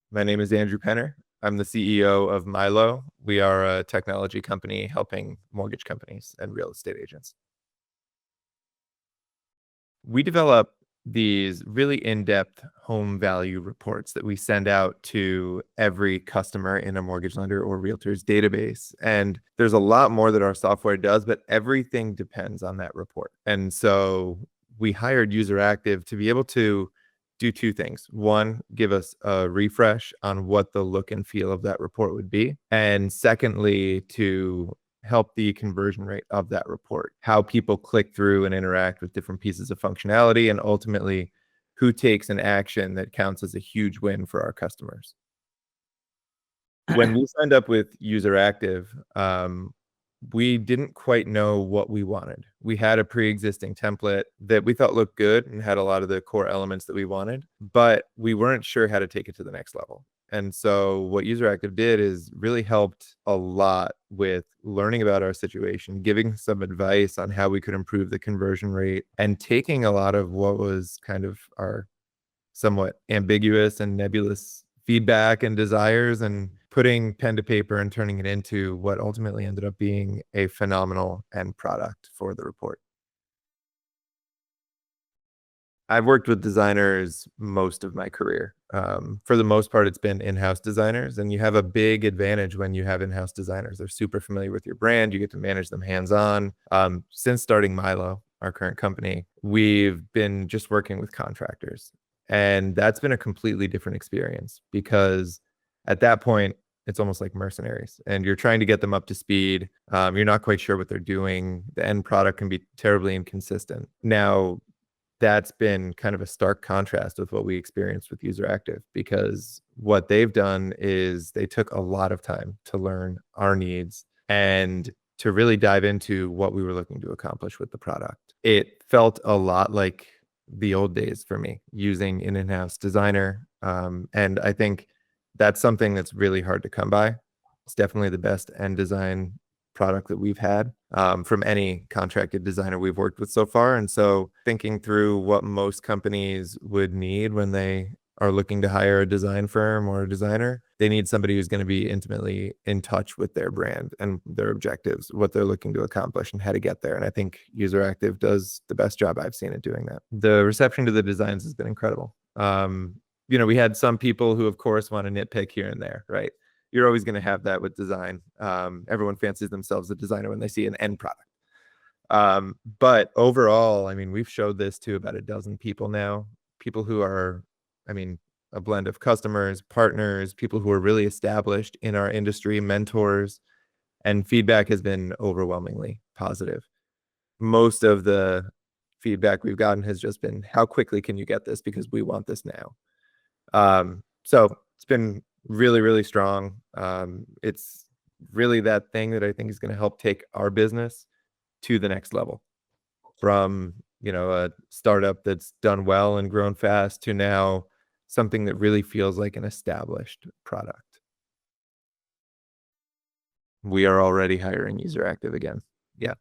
My name is Andrew Penner. I'm the CEO of Milo. We are a technology company helping mortgage companies and real estate agents. We develop these really in-depth home value reports that we send out to every customer in a mortgage lender or realtor's database. And there's a lot more that our software does, but everything depends on that report. And so we hired UserActive to be able to do two things. One, give us a refresh on what the look and feel of that report would be. And secondly, to help the conversion rate of that report, how people click through and interact with different pieces of functionality, and ultimately who takes an action that counts as a huge win for our customers. When we signed up with UserActive, we didn't quite know what we wanted. We had a pre-existing template that we thought looked good and had a lot of the core elements that we wanted, but we weren't sure how to take it to the next level. And so what UserActive did is really helped a lot with learning about our situation, giving some advice on how we could improve the conversion rate, and taking a lot of what was kind of our somewhat ambiguous and nebulous feedback and desires and putting pen to paper and turning it into what ultimately ended up being a phenomenal end product for the report. I've worked with designers most of my career. For the most part, it's been in-house designers, and you have a big advantage when you have in-house designers. They're super familiar with your brand. You get to manage them hands-on. Since starting Milo, our current company, we've been just working with contractors. And that's been a completely different experience because at that point, it's almost like mercenaries and you're trying to get them up to speed. You're not quite sure what they're doing. The end product can be terribly inconsistent. Now, that's been kind of a stark contrast with what we experienced with UserActive, because what they've done is they took a lot of time to learn our needs and to really dive into what we were looking to accomplish with the product. It felt a lot like the old days for me, using an in-house designer. And I think that's something that's really hard to come by. It's definitely the best end design product that we've had from any contracted designer we've worked with so far. And so thinking through what most companies would need when they are looking to hire a design firm or a designer, they need somebody who's going to be intimately in touch with their brand and their objectives, what they're looking to accomplish and how to get there. And I think UserActive does the best job I've seen at doing that. The reception to the designs has been incredible. We had some people who, of course, want to nitpick here and there, right? You're always going to have that with design. Everyone fancies themselves a designer when they see an end product. But overall, I mean, we've showed this to about a dozen people now, people who are, a blend of customers, partners, people who are really established in our industry, mentors, and feedback has been overwhelmingly positive. Most of the feedback we've gotten has just been, how quickly can you get this? Because we want this now. So it's been really, really strong. It's really that thing that I think is going to help take our business to the next level, from a startup that's done well and grown fast to now something that really feels like an established product. We are already hiring UserActive again. Yeah.